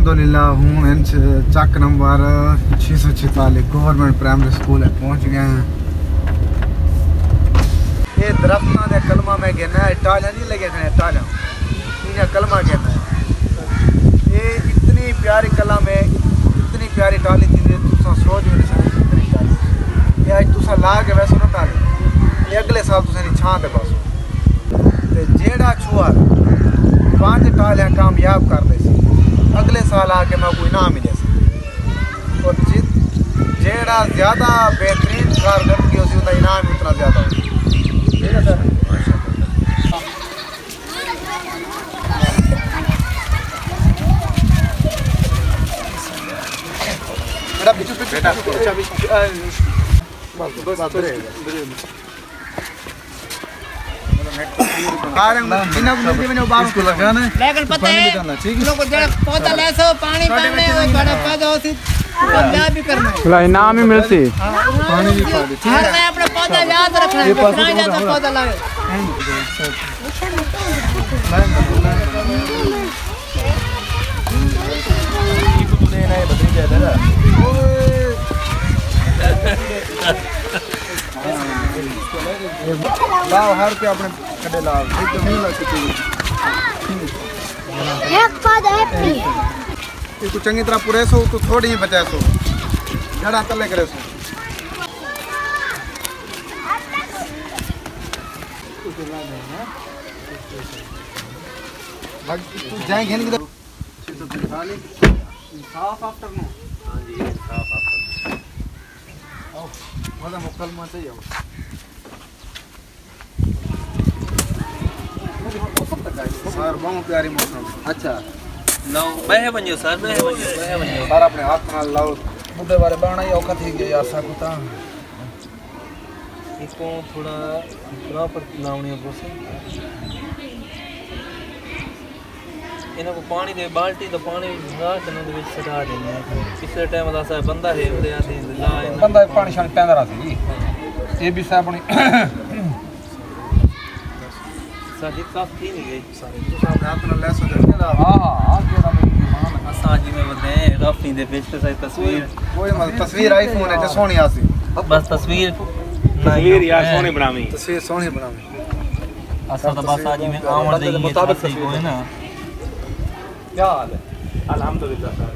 अल्हम्दुलिल्लाह हूँ इंच चक number 646 government primary school है पहुँच गए हैं। ये दरख्त का कलमा में कहना है टालियाँ नहीं लगे थे टालियाँ इन्हें कलमा कहना है। ये इतनी प्यारी कलम है इतनी प्यारी टाली थी तुसा सोच भी नहीं सकते इतनी टाली। ये अज तुसा ला के वैसे ना टाली ये अगले साल तुसें छां दे पासो ते जेड़ा छुआ 5 टालियाँ कामयाब कर दे सी अगले साल आके मैं कोई इनाम मिले सी और जेड़ा ज़्यादा बेहतरीन कारकर्दगी होती उसका इनाम उतना ज़्यादा हो। ठीक है सर। लेकिन पता है लोग पौधा ले सो पानी पाने और बड़ा पौधा होती भी करना है इनाम ही मिलती पानी भी पा दे। हर में अपना पौधा याद रखना है ना ज्यादा पौधा लावे लाओ हर पे अपने कड़े लाओ एक नहीं ला सकते एक पौधा एप्पल तू चंगी तरह पूरे सो तू थोड़ी ही बचा सो जड़ा तले करे सो तू जाएंगे नहीं किधर साफ आफ्टरनून हां जी साफ आफ्टरनून आओ मजा मुकल्मा चाहिए सर बहुत प्यारी मौसम। अच्छा लो बहे बनियो सर बहे बनियो सर अपने हाथ नाल लाओ बुड्ढे बारे बाणा ही औखा थी गया यार साकू ता इसको थोड़ा प्रॉपर लावणी पोसे इनको पानी दे बाल्टी तो पानी रात ने दे विच सटा देने पिछले टाइम दा सा बंदा है ओदे आदि ला बंदा पानी शान पैंदा रहा सी ये भी सा अपनी साजी साफ थी नहीं गई सारी तो साहब रात नाल ले सो हां हां केरा मेहमान असा जी में बदे रफी दे पेज पे सारी तस्वीर कोई मतलब तस्वीर आईफोन है ते सोनी आसी बस तस्वीर यार सोनी बनावी तस्वीर सोनी बनावी असा तो बस आज में आवन दे मुताबिक सही को है ना क्या हाल है अल्हम्दुलिल्लाह सर